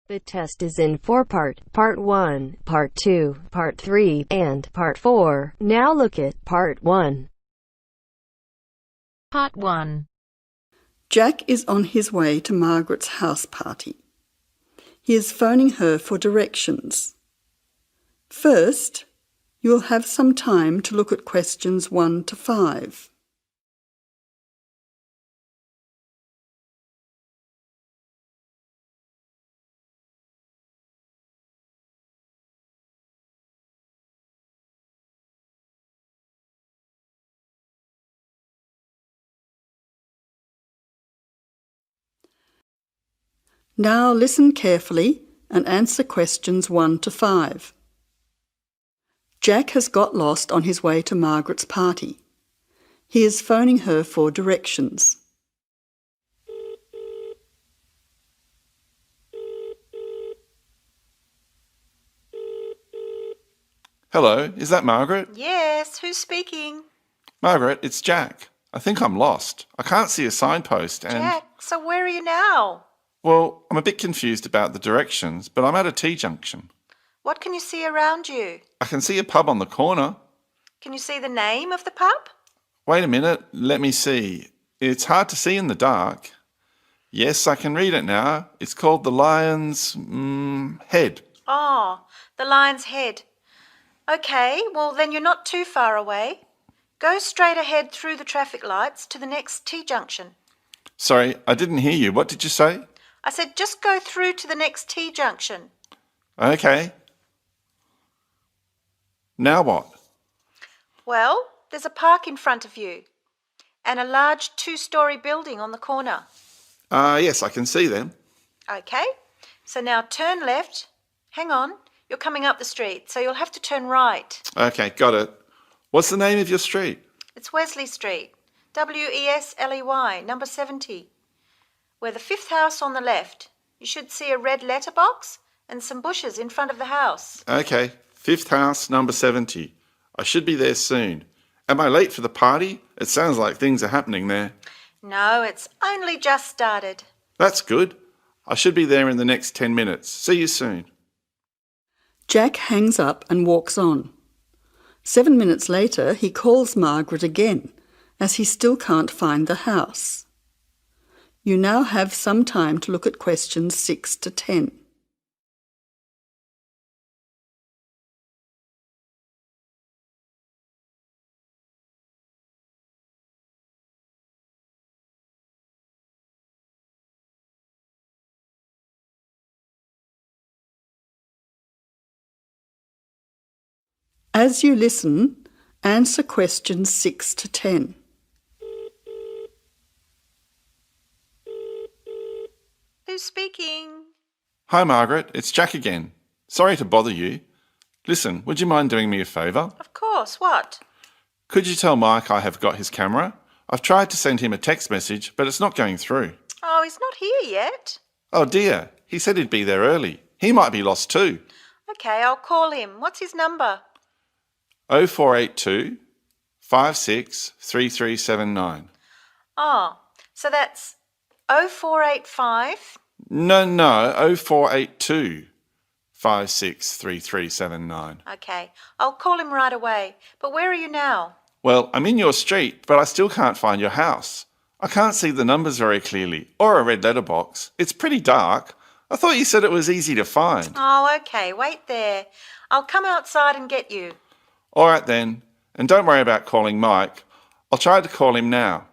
The test is in 4 parts: Part 1, Part 2, Part 3, and Part 4. Now look at Part 1. Part 1. Jack is on his way to Margaret's house party. He is phoning her for directions. First, you will have some time to look at questions 1 to 5. Now listen carefully and answer questions 1 to 5. Jack has got lost on his way to Margaret's party. He is phoning her for directions. Hello, is that Margaret? Yes, who's speaking? Margaret, it's Jack. I think I'm lost. I can't see a signpost and... Jack, so where are you now? Well, I'm a bit confused about the directions, but I'm at a T-junction. What can you see around you? I can see a pub on the corner. Can you see the name of the pub? Wait a minute, let me see. It's hard to see in the dark. Yes, I can read it now. It's called the Lion's Head. Oh, the Lion's Head. Okay, well then you're not too far away. Go straight ahead through the traffic lights to the next T-junction. Sorry, I didn't hear you. What did you say? I said just go through to the next T-junction. Okay. Now what? Well, there's a park in front of you and a large 2-story building on the corner. Yes, I can see them. Okay, so now turn left. Hang on, you're coming up the street, so you'll have to turn right. Okay, got it. What's the name of your street? It's Wesley Street, Wesley, number 70. We're the 5th house on the left. You should see a red letterbox and some bushes in front of the house. Okay, 5th house, number 70. I should be there soon. Am I late for the party? It sounds like things are happening there. No, it's only just started. That's good. I should be there in the next 10 minutes. See you soon. Jack hangs up and walks on. 7 minutes later, he calls Margaret again, as he still can't find the house. You now have some time to look at questions 6 to 10. As you listen, answer questions 6 to 10. Who's speaking? Hi, Margaret. It's Jack again. Sorry to bother you. Listen, would you mind doing me a favour? Of course, what? Could you tell Mike I have got his camera? I've tried to send him a text message, but it's not going through. Oh, he's not here yet. Oh dear, he said he'd be there early. He might be lost too. Okay, I'll call him. What's his number? 0482 563379. Oh, so that's 0485. No, 0482 563379. Okay, I'll call him right away. But where are you now? Well, I'm in your street, but I still can't find your house. I can't see the numbers very clearly, or a red letterbox. It's pretty dark. I thought you said it was easy to find. Oh, okay, wait there. I'll come outside and get you. All right then, and don't worry about calling Mike. I'll try to call him now.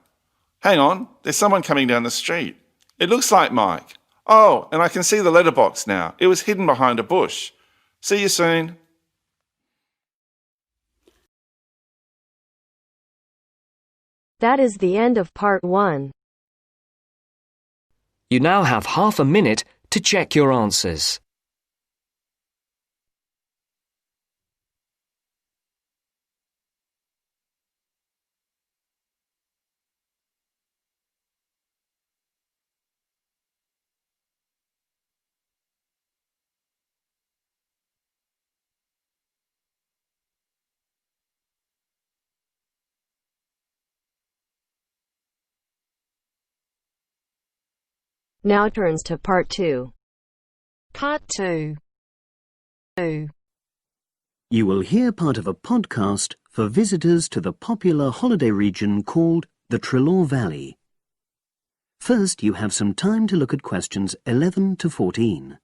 Hang on, there's someone coming down the street. It looks like Mike. Oh, and I can see the letterbox now. It was hidden behind a bush. See you soon. That is the end of Part 1. You now have half a minute to check your answers. Now turns to Part 2. Part 2. You will hear part of a podcast for visitors to the popular holiday region called the Trelaw Valley. First, you have some time to look at questions 11 to 14.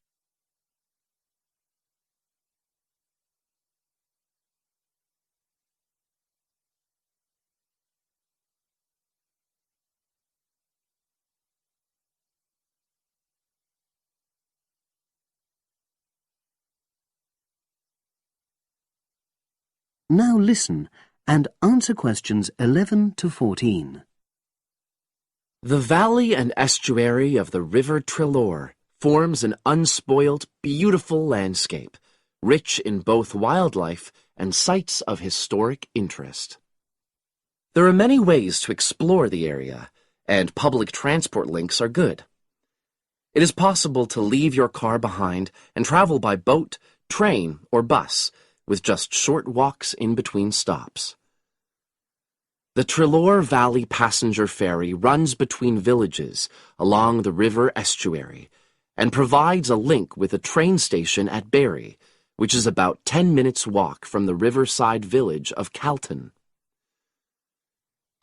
Now listen and answer questions 11 to 14. The valley and estuary of the River Trelaw forms an unspoilt, beautiful landscape, rich in both wildlife and sites of historic interest. There are many ways to explore the area, and public transport links are good. It is possible to leave your car behind and travel by boat, train, or bus, with just short walks in between stops. The Trelaw Valley Passenger Ferry runs between villages along the river estuary and provides a link with a train station at Barry, which is about 10 minutes' walk from the riverside village of Calton.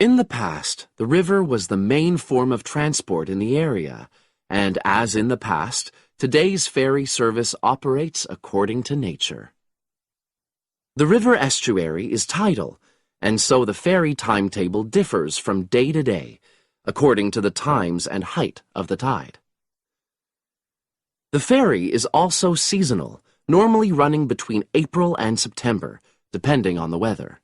In the past, the river was the main form of transport in the area, and as in the past, today's ferry service operates according to nature. The river estuary is tidal, and so the ferry timetable differs from day to day, according to the times and height of the tide. The ferry is also seasonal, normally running between April and September, depending on the weather.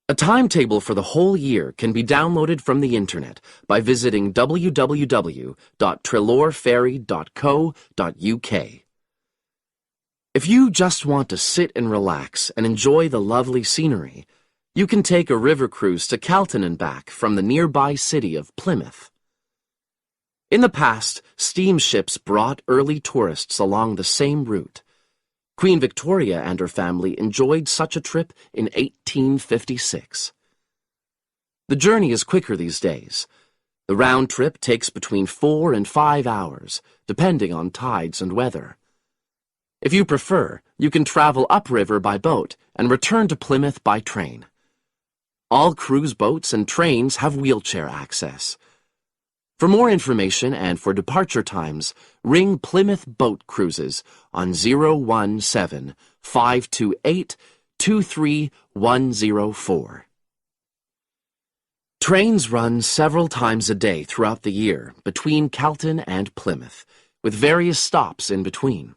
A timetable for the whole year can be downloaded from the internet by visiting www.trelawferry.co.uk. If you just want to sit and relax and enjoy the lovely scenery, you can take a river cruise to Calton and back from the nearby city of Plymouth. In the past, steamships brought early tourists along the same route. Queen Victoria and her family enjoyed such a trip in 1856. The journey is quicker these days. The round trip takes between 4 and 5 hours, depending on tides and weather. If you prefer, you can travel upriver by boat and return to Plymouth by train. All cruise boats and trains have wheelchair access. For more information and for departure times, ring Plymouth Boat Cruises on 017-528-23104. Trains run several times a day throughout the year between Calton and Plymouth, with various stops in between.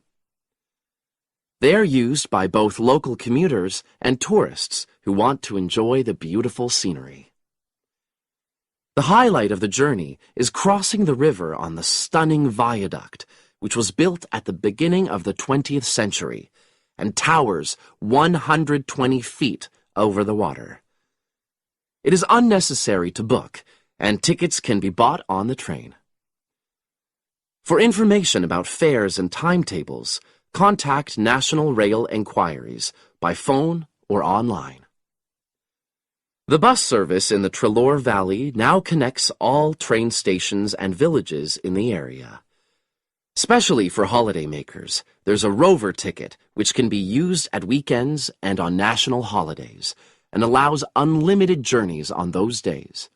They are used by both local commuters and tourists who want to enjoy the beautiful scenery. The highlight of the journey is crossing the river on the stunning viaduct, which was built at the beginning of the 20th century and towers 120 feet over the water. It is unnecessary to book, and tickets can be bought on the train. For information about fares and timetables, contact National Rail Enquiries by phone or online. The bus service in the Trelaw Valley now connects all train stations and villages in the area. Especially for holidaymakers, there's a Rover ticket which can be used at weekends and on national holidays and allows unlimited journeys on those days.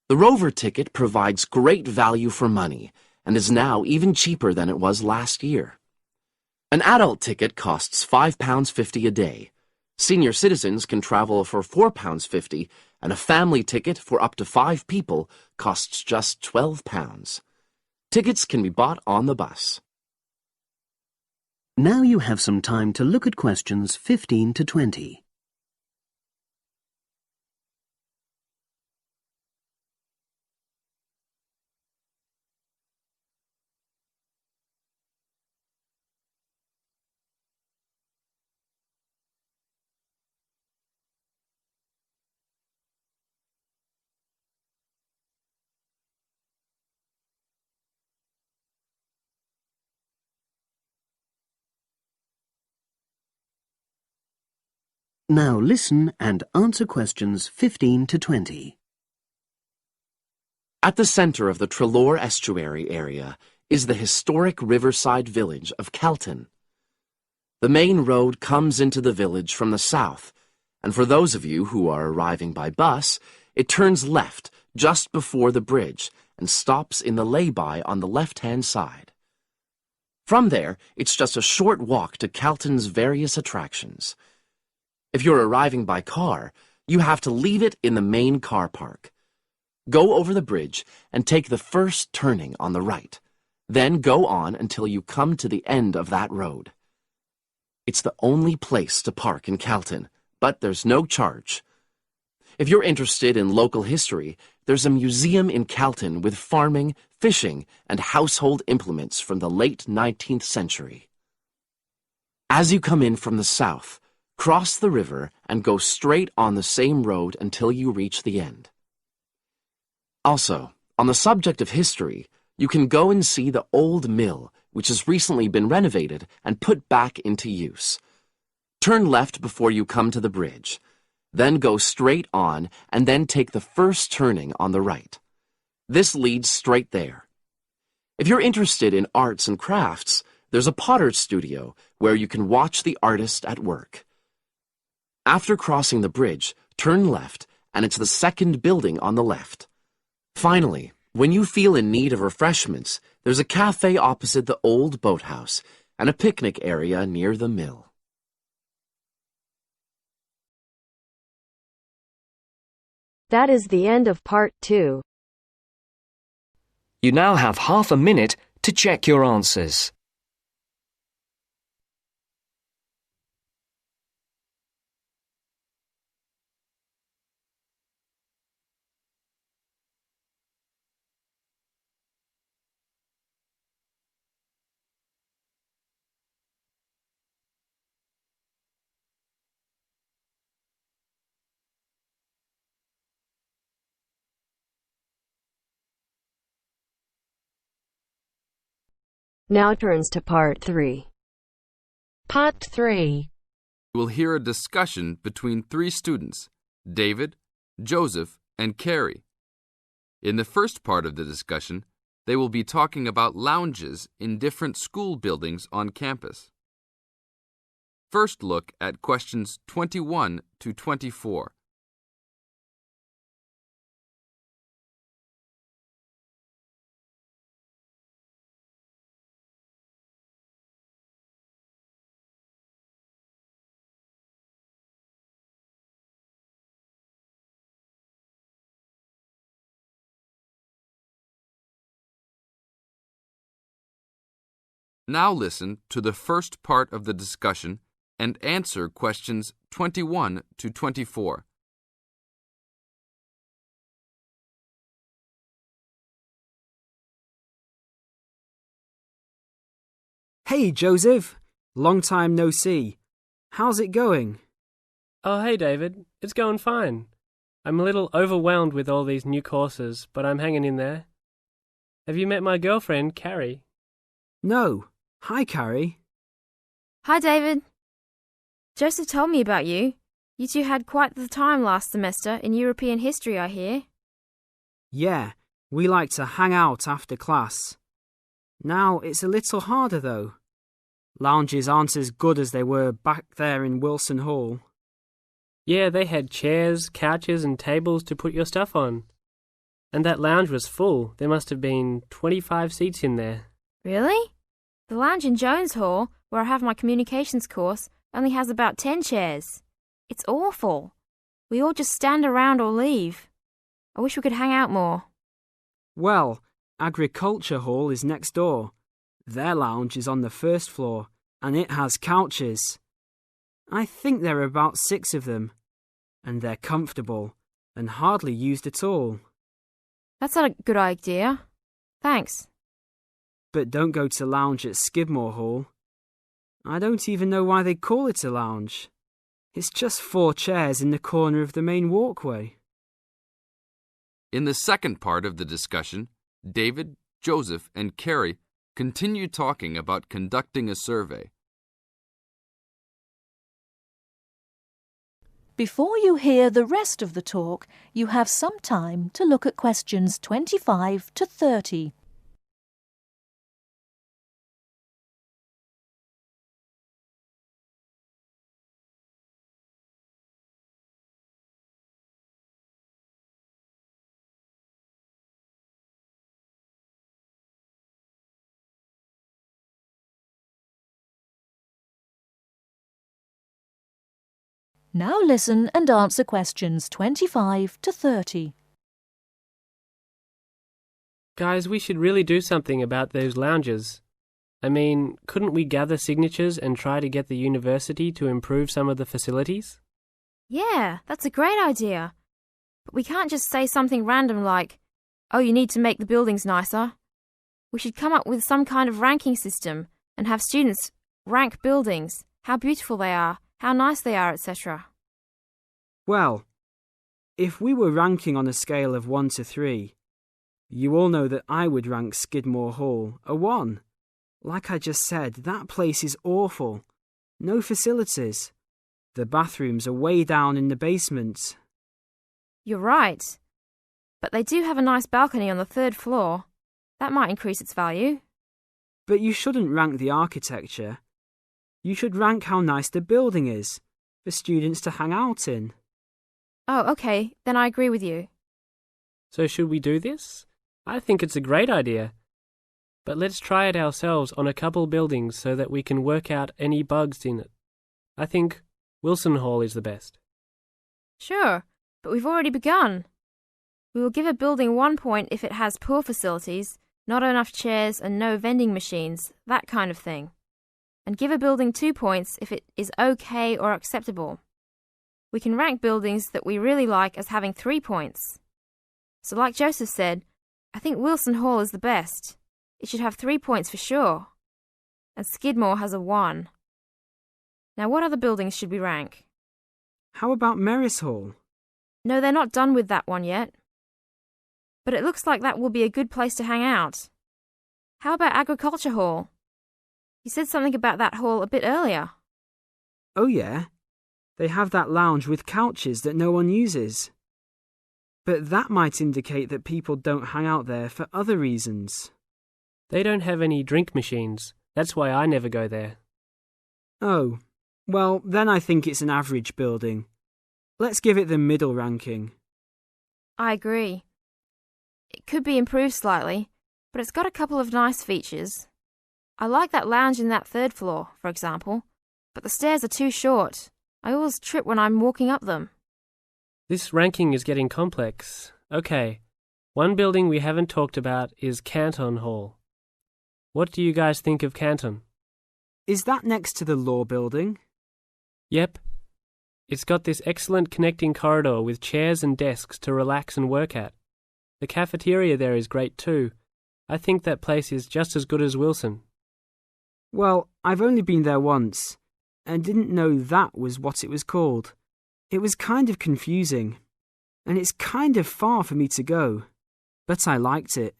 The Rover ticket provides great value for money and is now even cheaper than it was last year. An adult ticket costs £5.50 a day. Senior citizens can travel for £4.50, and a family ticket for up to 5 people costs just £12. Tickets can be bought on the bus. Now you have some time to look at questions 15 to 20. Now listen and answer questions 15 to 20. At the center of the Trelaw estuary area is the historic riverside village of Calton. The main road comes into the village from the south, and for those of you who are arriving by bus, it turns left just before the bridge and stops in the lay-by on the left-hand side. From there, it's just a short walk to Calton's various attractions. If you're arriving by car, you have to leave it in the main car park. Go over the bridge and take the first turning on the right. Then go on until you come to the end of that road. It's the only place to park in Calton, but there's no charge. If you're interested in local history, there's a museum in Calton with farming, fishing, and household implements from the late 19th century. As you come in from the south, cross the river and go straight on the same road until you reach the end. Also, on the subject of history, you can go and see the old mill, which has recently been renovated and put back into use. Turn left before you come to the bridge. Then go straight on and then take the first turning on the right. This leads straight there. If you're interested in arts and crafts, there's a potter's studio where you can watch the artist at work. After crossing the bridge, turn left, and it's the second building on the left. Finally, when you feel in need of refreshments, there's a cafe opposite the old boathouse and a picnic area near the mill. That is the end of part 2. You now have half a minute to check your answers. Now turns to part 3. Part 3. You will hear a discussion between 3 students, David, Joseph, and Carrie. In the first part of the discussion, they will be talking about lounges in different school buildings on campus. First look at questions 21 to 24. Now listen to the first part of the discussion and answer questions 21 to 24. Hey, Joseph. Long time no see. How's it going? Oh, hey, David. It's going fine. I'm a little overwhelmed with all these new courses, but I'm hanging in there. Have you met my girlfriend, Carrie? No. Hi, Carrie. Hi, David. Joseph told me about you. You two had quite the time last semester in European history, I hear. Yeah, we like to hang out after class. Now it's a little harder, though. Lounges aren't as good as they were back there in Wilson Hall. Yeah, they had chairs, couches, and tables to put your stuff on. And that lounge was full. There must have been 25 seats in there. Really? The lounge in Jones Hall, where I have my communications course, only has about 10 chairs. It's awful. We all just stand around or leave. I wish we could hang out more. Well, Agriculture Hall is next door. Their lounge is on the first floor, and it has couches. I think there are about 6 of them, and they're comfortable and hardly used at all. That's not a good idea. Thanks. But don't go to lounge at Skidmore Hall. I don't even know why they call it a lounge. It's just 4 chairs in the corner of the main walkway. In the second part of the discussion, David, Joseph, and Carrie continue talking about conducting a survey. Before you hear the rest of the talk, you have some time to look at questions 25 to 30. Now listen and answer questions 25 to 30. Guys, we should really do something about those lounges. I mean, couldn't we gather signatures and try to get the university to improve some of the facilities? Yeah, that's a great idea. But we can't just say something random like, oh, you need to make the buildings nicer. We should come up with some kind of ranking system and have students rank buildings, how beautiful they are, how nice they are, etc. Well, if we were ranking on a scale of 1 to 3, you all know that I would rank Skidmore Hall a 1. Like I just said, that place is awful. No facilities. The bathrooms are way down in the basement. You're right. But they do have a nice balcony on the 3rd floor. That might increase its value. But you shouldn't rank the architecture. You should rank how nice the building is for students to hang out in. Oh, okay, then I agree with you. So should we do this? I think it's a great idea. But let's try it ourselves on a couple buildings so that we can work out any bugs in it. I think Wilson Hall is the best. Sure, but we've already begun. We will give a building 1 point if it has poor facilities, not enough chairs and no vending machines, that kind of thing. And give a building 2 points if it is okay or acceptable. We can rank buildings that we really like as having 3 points. So like Joseph said, I think Wilson Hall is the best. It should have 3 points for sure. And Skidmore has a 1. Now what other buildings should we rank? How about Merris Hall? No, they're not done with that one yet. But it looks like that will be a good place to hang out. How about Agriculture Hall? You said something about that hall a bit earlier. Oh yeah, they have that lounge with couches that no one uses. But that might indicate that people don't hang out there for other reasons. They don't have any drink machines. That's why I never go there. Oh, well, then I think it's an average building. Let's give it the middle ranking. I agree. It could be improved slightly, but it's got a couple of nice features. I like that lounge in that 3rd floor, for example, but the stairs are too short. I always trip when I'm walking up them. This ranking is getting complex. Okay, one building we haven't talked about is Canton Hall. What do you guys think of Canton? Is that next to the law building? Yep. It's got this excellent connecting corridor with chairs and desks to relax and work at. The cafeteria there is great too. I think that place is just as good as Wilson. Well, I've only been there once, and didn't know that was what it was called. It was kind of confusing, and it's kind of far for me to go, but I liked it.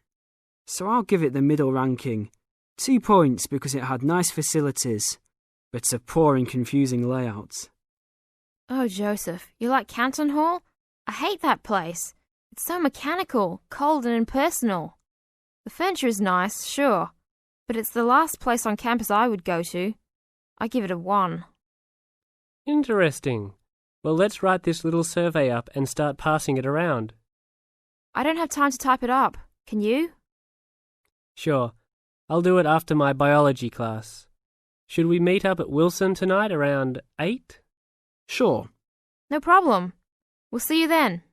So I'll give it the middle ranking. 2 points because it had nice facilities, but a poor and confusing layout. Oh, Joseph, you like Canton Hall? I hate that place. It's so mechanical, cold and impersonal. The furniture is nice, sure, but it's the last place on campus I would go to. I give it a 1. Interesting. Well, let's write this little survey up and start passing it around. I don't have time to type it up. Can you? Sure. I'll do it after my biology class. Should we meet up at Wilson tonight around 8? Sure. No problem. We'll see you then.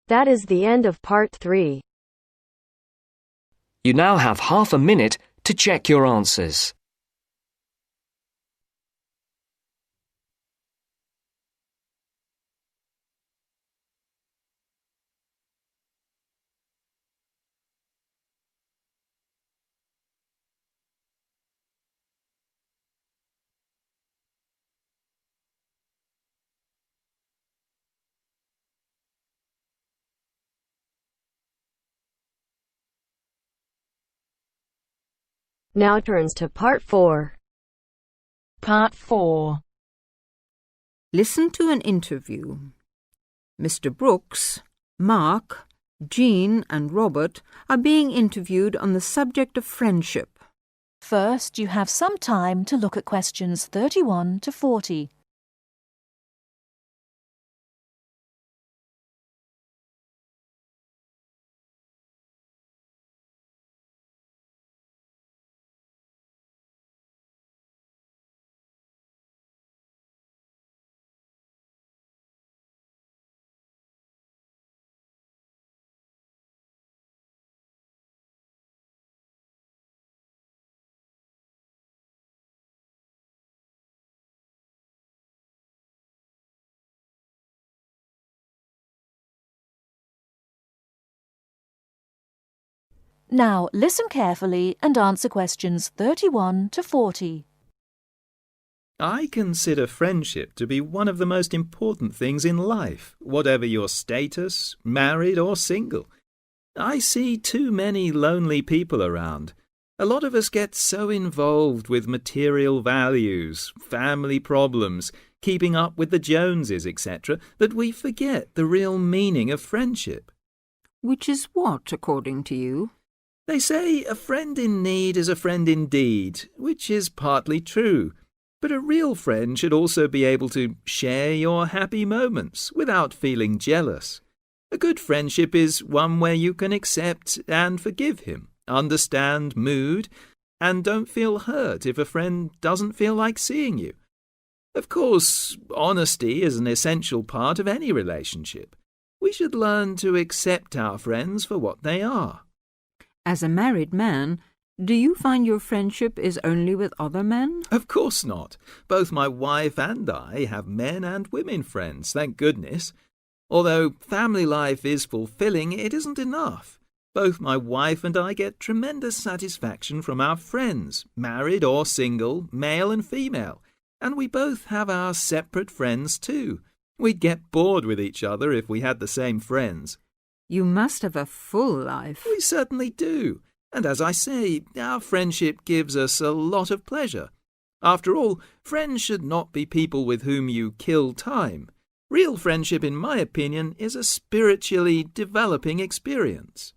That is the end of part 3. You now have half a minute to check your answers. Now turns to part 4. Part 4. Listen to an interview. Mr. Brooks, Mark, Jean and Robert are being interviewed on the subject of friendship. First, you have some time to look at questions 31 to 40. Now listen carefully and answer questions 31 to 40. I consider friendship to be one of the most important things in life, whatever your status, married or single. I see too many lonely people around. A lot of us get so involved with material values, family problems, keeping up with the Joneses, etc., that we forget the real meaning of friendship. Which is what, according to you? They say a friend in need is a friend indeed, which is partly true. But a real friend should also be able to share your happy moments without feeling jealous. A good friendship is one where you can accept and forgive him, understand mood, and don't feel hurt if a friend doesn't feel like seeing you. Of course, honesty is an essential part of any relationship. We should learn to accept our friends for what they are. As a married man, do you find your friendship is only with other men? Of course not. Both my wife and I have men and women friends, thank goodness. Although family life is fulfilling, it isn't enough. Both my wife and I get tremendous satisfaction from our friends, married or single, male and female. And we both have our separate friends too. We'd get bored with each other if we had the same friends. You must have a full life. We certainly do. And as I say, our friendship gives us a lot of pleasure. After all, friends should not be people with whom you kill time. Real friendship, in my opinion, is a spiritually developing experience.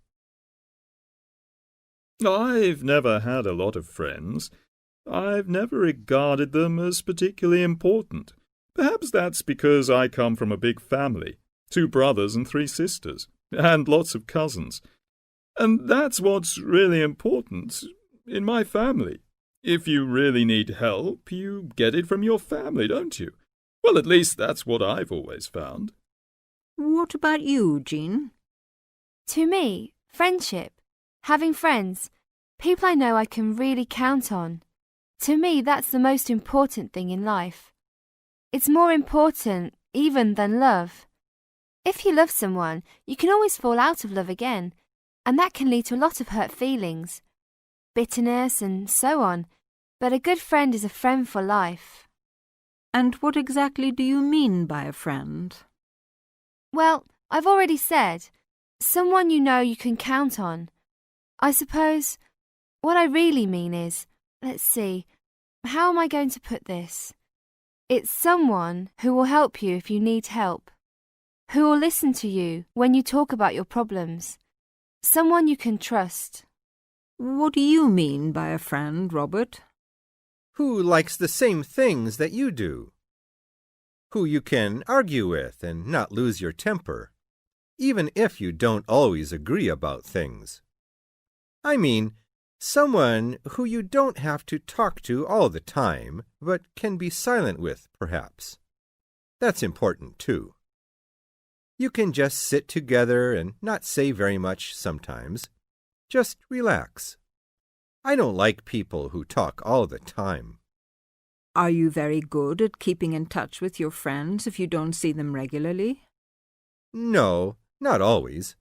I've never had a lot of friends. I've never regarded them as particularly important. Perhaps that's because I come from a big family, 2 brothers and 3 sisters, and lots of cousins. And that's what's really important in my family. If you really need help, you get it from your family, don't you? Well, at least that's what I've always found. What about you, Jean? To me, friendship, having friends, people I know I can really count on. To me, that's the most important thing in life. It's more important even than love. If you love someone, you can always fall out of love again, and that can lead to a lot of hurt feelings, bitterness and so on. But a good friend is a friend for life. And what exactly do you mean by a friend? Well, I've already said, someone you know you can count on. I suppose what I really mean is, let's see, how am I going to put this? It's someone who will help you if you need help, who will listen to you when you talk about your problems, someone you can trust. What do you mean by a friend, Robert? Who likes the same things that you do. Who you can argue with and not lose your temper, even if you don't always agree about things. I mean, someone who you don't have to talk to all the time, but can be silent with, perhaps. That's important, too. You can just sit together and not say very much sometimes. Just relax. I don't like people who talk all the time. Are you very good at keeping in touch with your friends if you don't see them regularly? No, not always.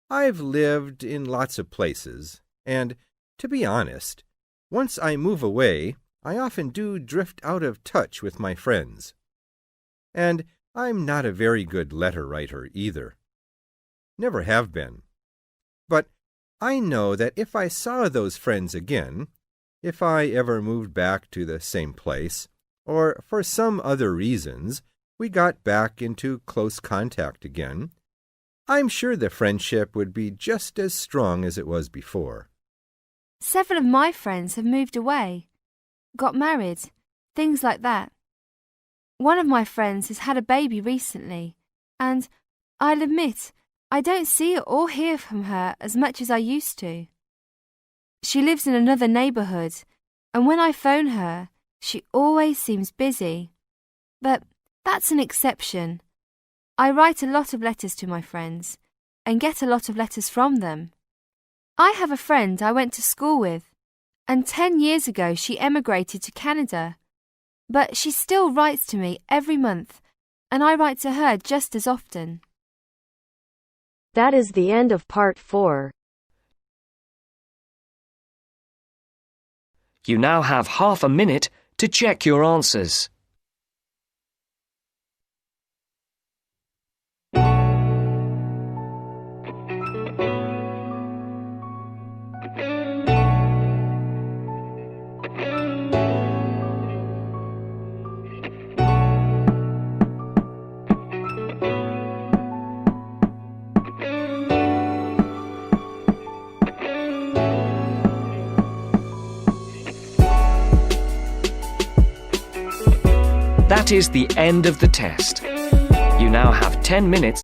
I've lived in lots of places, and, to be honest, once I move away, I often do drift out of touch with my friends. And I'm not a very good letter writer either. Never have been. But I know that if I saw those friends again, if I ever moved back to the same place, or for some other reasons we got back into close contact again, I'm sure the friendship would be just as strong as it was before. Several of my friends have moved away, got married, things like that. One of my friends has had a baby recently, and I'll admit, I don't see or hear from her as much as I used to. She lives in another neighbourhood, and when I phone her, she always seems busy. But that's an exception. I write a lot of letters to my friends, and get a lot of letters from them. I have a friend I went to school with, and 10 years ago she emigrated to Canada. But she still writes to me every month, and I write to her just as often. That is the end of part 4. You now have half a minute to check your answers. That is the end of the test. You now have 10 minutes